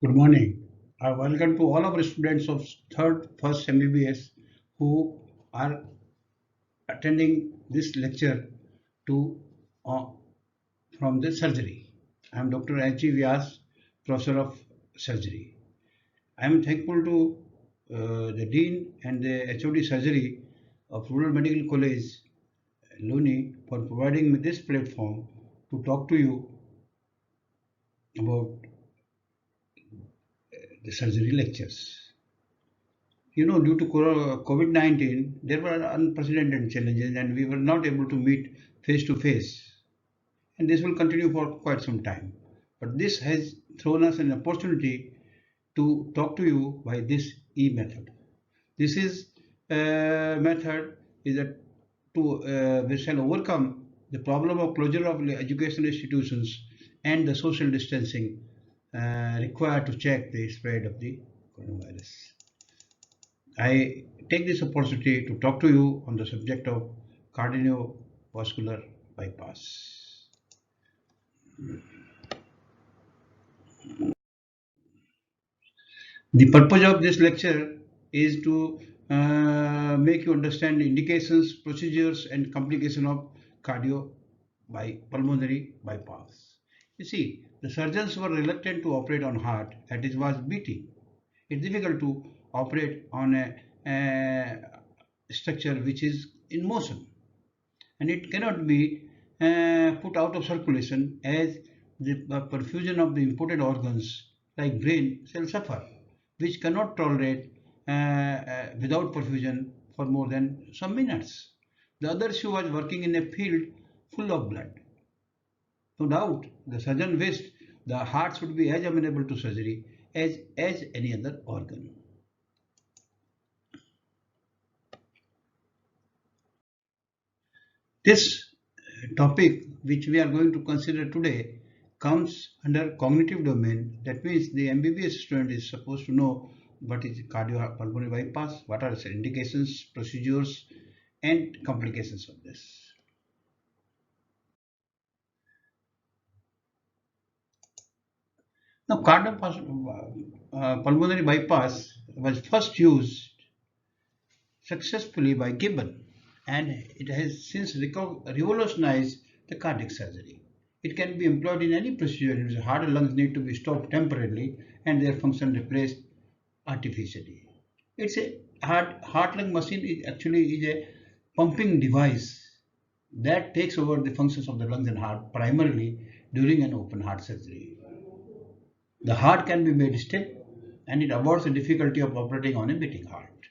Good morning. I welcome to all our students of third first MBBS who are attending this lecture to uh, from the surgery. I am Dr. H.G. Vyas, Professor of Surgery. I am thankful to the Dean and the HOD Surgery of Rural Medical College, Luni, for providing me this platform to talk to you about the surgery lectures. Due to COVID-19, there were unprecedented challenges and we were not able to meet face to face. And this will continue for quite some time. But this has thrown us an opportunity to talk to you by this e-method. This is method is that we shall overcome the problem of closure of educational institutions and the social distancing required to check the spread of the coronavirus. I take this opportunity to talk to you on the subject of cardiovascular bypass. The purpose of this lecture is to make you understand the indications, procedures, and complication of pulmonary bypass. You see, the surgeons were reluctant to operate on heart that it was beating. It's difficult to operate on a structure which is in motion, and it cannot be put out of circulation as the perfusion of the important organs like brain shall suffer, which cannot tolerate without perfusion for more than some minutes. The other issue was working in a field full of blood. No doubt, the surgeon wished the heart should be as amenable to surgery as any other organ. This topic which we are going to consider today comes under cognitive domain. That means the MBBS student is supposed to know what is cardiopulmonary bypass, what are the indications, procedures, and complications of this. Now, cardiopulmonary bypass was first used successfully by Gibbon, and it has since revolutionized the cardiac surgery. It can be employed in any procedure in which heart and lungs need to be stopped temporarily and their function replaced artificially. It's a heart-lung machine is actually a pumping device that takes over the functions of the lungs and heart primarily during an open heart surgery. The heart can be made still and it avoids the difficulty of operating on a beating heart.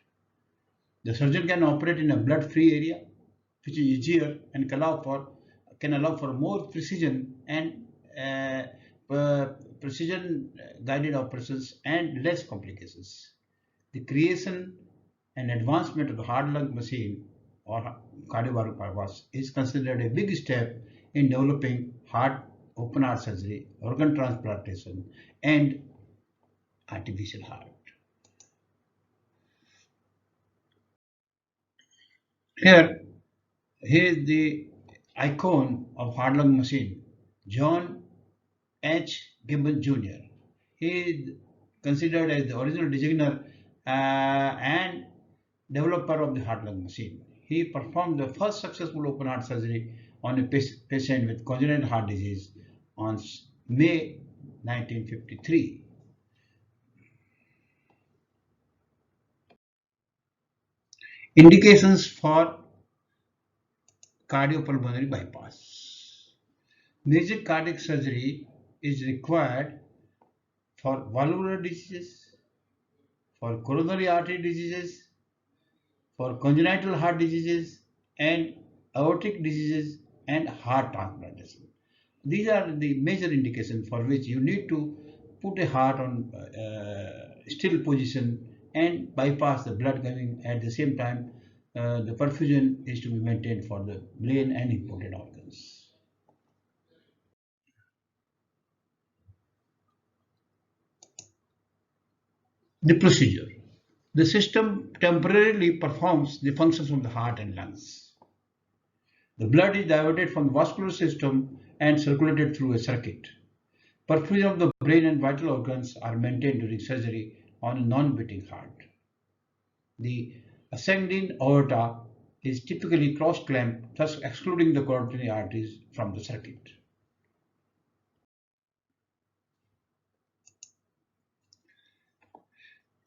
The surgeon can operate in a blood-free area, which is easier and can allow for more precision and precision guided operations and less complications. The creation and advancement of the heart-lung machine or cardiovascular bypass is considered a big step in developing open heart surgery, organ transplantation, and artificial heart. Here, Here is the icon of heart-lung machine, John H. Gibbon Jr. He is considered as the original designer and developer of the heart-lung machine. He performed the first successful open heart surgery on a patient with congenital heart disease on May 1953. Indications for cardiopulmonary bypass. Major cardiac surgery is required for valvular diseases, for coronary artery diseases, for congenital heart diseases, and aortic diseases and heart transplantation. These are the major indications for which you need to put a heart on still position and bypass the blood coming at the same time. The perfusion is to be maintained for the brain and important organs. The procedure. The system temporarily performs the functions of the heart and lungs. The blood is diverted from the vascular system and circulated through a circuit. Perfusion of the brain and vital organs are maintained during surgery on a non-beating heart. The ascending aorta is typically cross-clamped, thus excluding the coronary arteries from the circuit.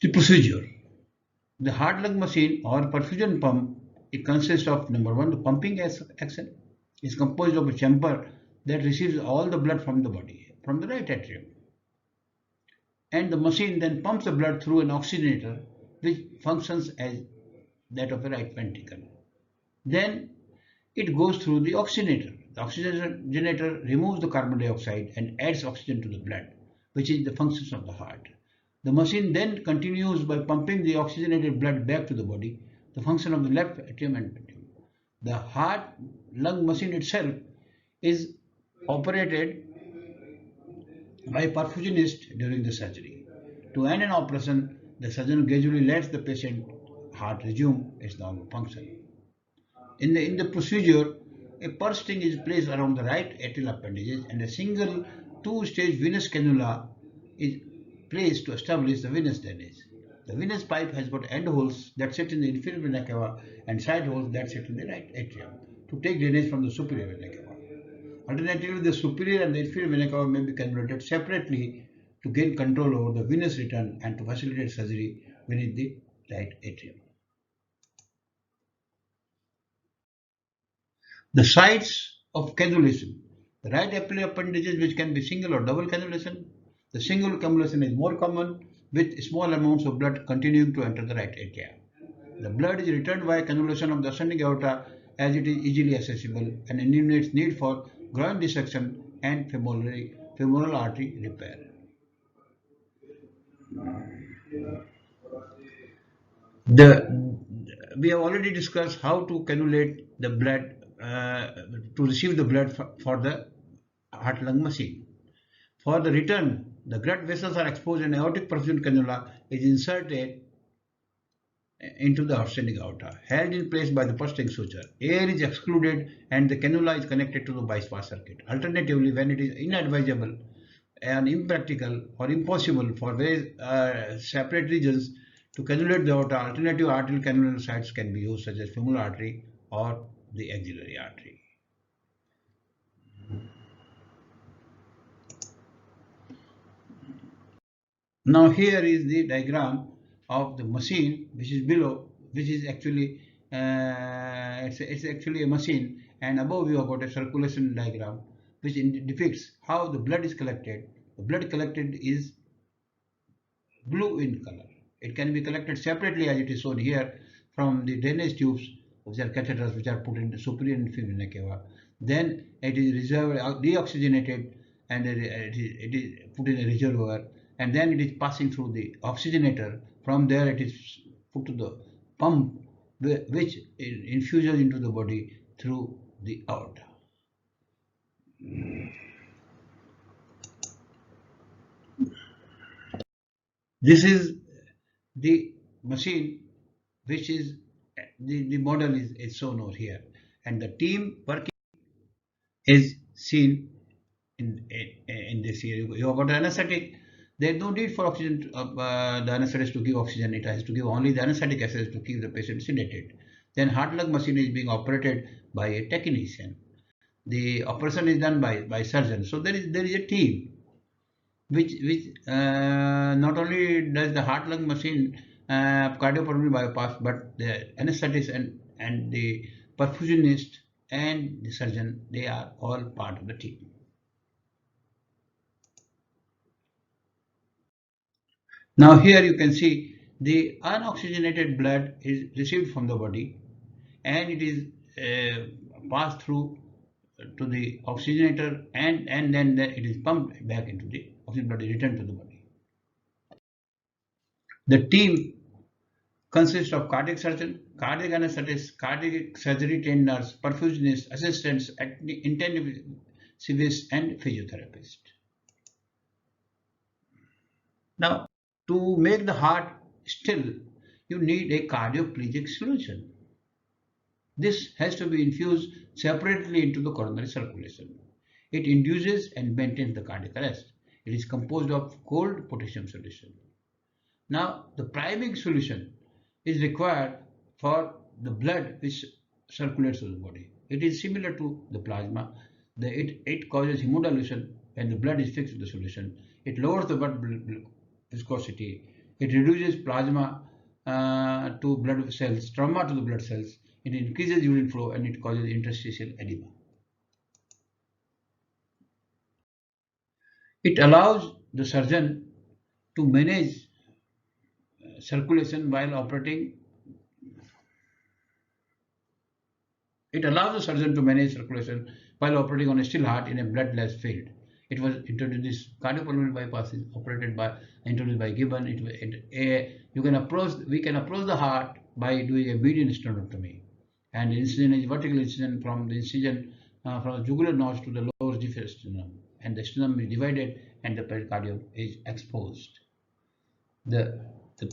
The procedure. The heart-lung machine or perfusion pump, it consists of number one, the pumping axle is composed of a chamber that receives all the blood from the body, from the right atrium. And the machine then pumps the blood through an oxygenator which functions as that of a right ventricle. Then it goes through the oxygenator. The oxygenator removes the carbon dioxide and adds oxygen to the blood, which is the functions of the heart. The machine then continues by pumping the oxygenated blood back to the body, the function of the left atrium and ventricle. The heart-lung machine itself is operated by a perfusionist during the surgery. To end an operation, the surgeon gradually lets the patient heart resume its normal function. In the procedure, a purse string is placed around the right atrial appendages and a single two-stage venous cannula is placed to establish the venous drainage. The venous pipe has got end holes that sit in the inferior vena cava and side holes that sit in the right atrium to take drainage from the superior vena cava. Alternatively, the superior and the inferior vena cava may be cannulated separately to gain control over the venous return and to facilitate surgery beneath the right atrium. The sites of cannulation. The right apical appendages, which can be single or double cannulation. The single cannulation is more common, with small amounts of blood continuing to enter the right atria. The blood is returned via cannulation of the ascending aorta as it is easily accessible and eliminates need for groin dissection and femoral artery repair. We have already discussed how to cannulate the blood to receive the blood for the heart-lung machine. For the return, the blood vessels are exposed and aortic perfusion cannula is inserted into the ascending aorta, held in place by the purse string suture. Air is excluded and the cannula is connected to the bypass circuit. Alternatively, when it is inadvisable and impractical or impossible for various separate regions to cannulate the aorta, alternative arterial cannula sites can be used, such as femoral artery or the axillary artery. Now here is the diagram of the machine, which is below, which is actually it's actually a machine, and above you have got a circulation diagram which depicts how the blood is collected. The blood collected is blue in color. It can be collected separately, as it is shown here, from the drainage tubes, which are catheters, which are put in the superior and inferior vena cava. Then it is reserved, deoxygenated, and it is put in a reservoir, and then it is passing through the oxygenator. From there, it is put to the pump, which infuses into the body through the aorta. This is the machine, which is the model is shown over here, and the team working is seen in this here. You have got anesthetic. There is no need for oxygen. The anesthetist to give oxygen. It has to give only the anesthetic access to keep the patient sedated. Then heart-lung machine is being operated by a technician. The operation is done by surgeon. So there is a team which not only does the heart-lung machine cardiopulmonary bypass, but the anesthetist and the perfusionist and the surgeon, they are all part of the team. Now here you can see the unoxygenated blood is received from the body and it is passed through to the oxygenator and then it is pumped back into the oxygen blood is returned to the body. The team consists of cardiac surgeon, cardiac anesthetist, cardiac surgery trained nurse, perfusionist, assistants, intensivist, and physiotherapist. Now, to make the heart still, you need a cardioplegic solution. This has to be infused separately into the coronary circulation. It induces and maintains the cardiac arrest. It is composed of cold potassium solution. Now, the priming solution is required for the blood which circulates through the body. It is similar to the plasma. It causes hemodilution when the blood is fixed with the solution. It lowers the blood viscosity. It reduces plasma to blood cells, trauma to the blood cells. It increases urine flow and it causes interstitial edema. It allows the surgeon to manage circulation while operating. It allows the surgeon to manage circulation while operating on a still heart in a bloodless field. It was introduced, this cardiopulmonary bypass is introduced by Gibbon. We can approach the heart by doing a median sternotomy, and the incision is vertical incision from the jugular notch to the lower G5 sternum, and the sternum is divided and the pericardium is exposed. The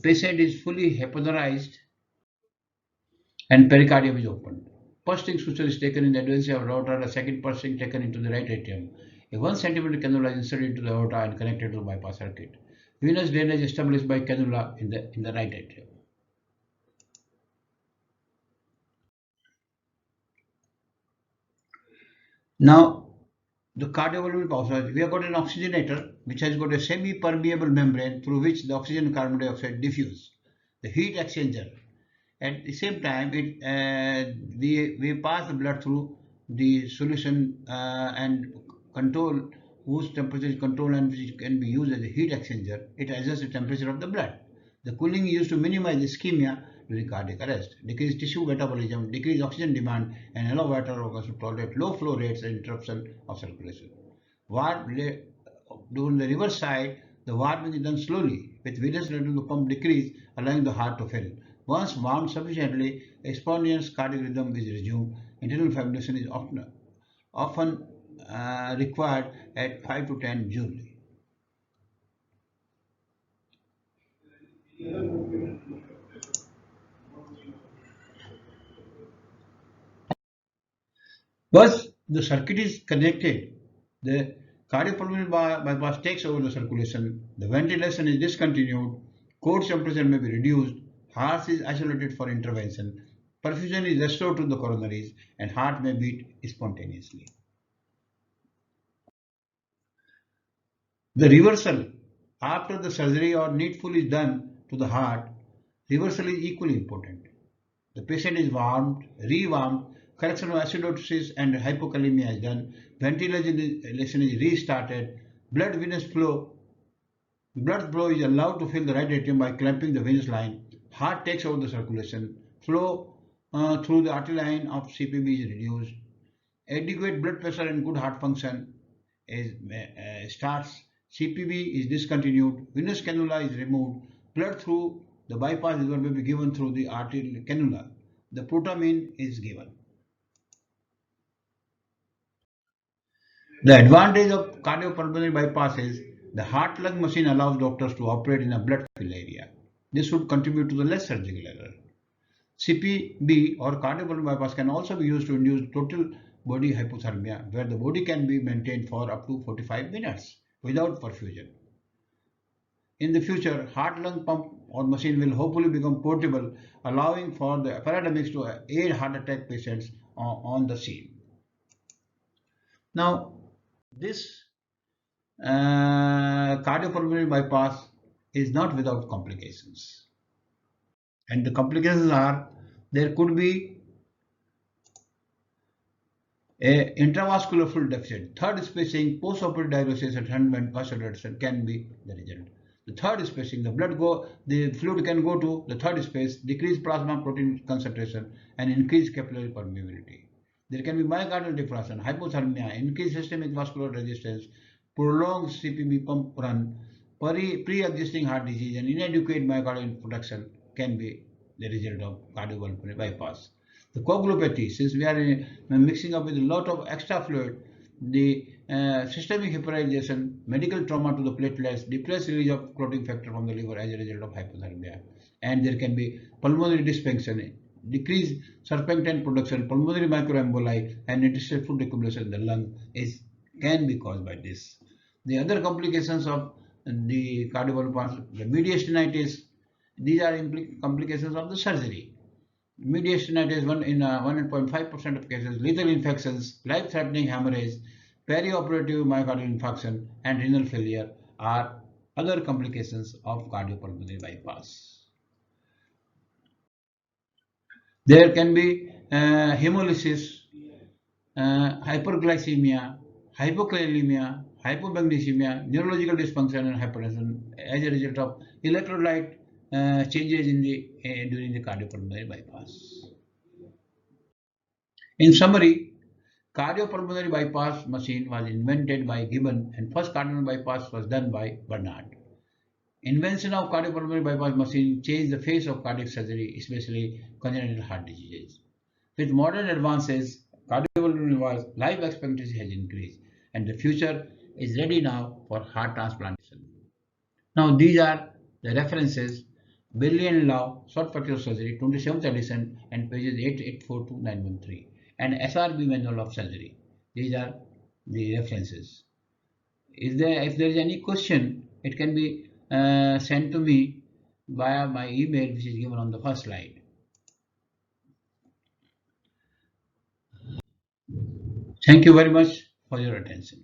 patient is fully hypotherized and pericardium is opened. Pursing suture is taken in the advance of aorta, a second pursing taken into the right atrium. A 1 cm cannula is inserted into the aorta and connected to the bypass circuit. Venous drainage established by cannula in the right atrium. Now, the cardiopulmonary passage, we have got an oxygenator which has got a semi-permeable membrane through which the oxygen and carbon dioxide diffuse. The heat exchanger. At the same time, we pass the blood through the solution and control whose temperature is controlled and which can be used as a heat exchanger. It adjusts the temperature of the blood. The cooling is used to minimize ischemia during cardiac arrest, decrease tissue metabolism, decrease oxygen demand, and allow vital organs to tolerate low flow rates and interruption of circulation. During the reverse side, the warming is done slowly, with venous rate of the pump decrease, allowing the heart to fill. Once warmed sufficiently, a spontaneous cardiac rhythm is resumed. Internal fibrillation is often required at 5 to 10 joule. Once the circuit is connected, the cardiopulmonary bypass takes over the circulation, the ventilation is discontinued, core temperature may be reduced, heart is isolated for intervention, perfusion is restored to the coronaries, and heart may beat spontaneously. The reversal after the surgery or needful is done to the heart, reversal is equally important. The patient is warmed, rewarmed, correction of acidosis and hypokalemia is done, ventilation is restarted, blood flow is allowed to fill the right atrium by clamping the venous line, heart takes over the circulation, flow through the artery line of CPB is reduced, adequate blood pressure and good heart function starts, CPB is discontinued, venous cannula is removed, blood through the bypass is going to be given through the arterial cannula. The protamine is given. The advantage of cardiopulmonary bypass is the heart-lung machine allows doctors to operate in a blood-filled area. This would contribute to the less surgical error. CPB or cardiopulmonary bypass can also be used to induce total body hypothermia, where the body can be maintained for up to 45 minutes without perfusion. In the future, heart-lung pump or machine will hopefully become portable, allowing for the paramedics to aid heart attack patients on the scene. Now, this cardiopulmonary bypass is not without complications. And the complications are, there could be a intravascular fluid deficit. Third spacing, post-operative diuresis at 100 vasodilation can be the result. The third spacing, the fluid can go to the third space, decrease plasma protein concentration, and increase capillary permeability. There can be myocardial depression, hypothermia, increased systemic vascular resistance, prolonged CPB pump run, pre-existing heart disease, and inadequate myocardial production can be the result of cardiopulmonary bypass. The coagulopathy, since we are mixing up with a lot of extra fluid, the systemic heparization, medical trauma to the platelets, depressed release of clotting factor from the liver as a result of hypothermia. And there can be pulmonary dysfunction, decreased serpentine production, pulmonary microemboli, and interstitial fluid accumulation in the lung can be caused by this. The other complications of the cardiovascular bypass, the mediastinitis, these are complications of the surgery. Mediastinitis is 1.5% of cases, lethal infections, life-threatening hemorrhage, perioperative myocardial infarction, and renal failure are other complications of cardiopulmonary bypass. There can be hemolysis, hyperglycemia, hypokalemia, hypomagnesemia, neurological dysfunction, and hypertension as a result of electrolyte changes in the during the cardiopulmonary bypass. In summary, cardiopulmonary bypass machine was invented by Gibbon and first cardiopulmonary bypass was done by Bernard. Invention of cardiopulmonary bypass machine changed the face of cardiac surgery, especially congenital heart diseases. With modern advances, cardiopulmonary life expectancy has increased and the future is ready now for heart transplantation. Now these are the references: Bailey and Lau, Short Fracture Surgery, 27th edition, and pages 884 to 913, and SRB Manual of Surgery. These are the references. If there is any question, it can be sent to me via my email, which is given on the first slide. Thank you very much for your attention.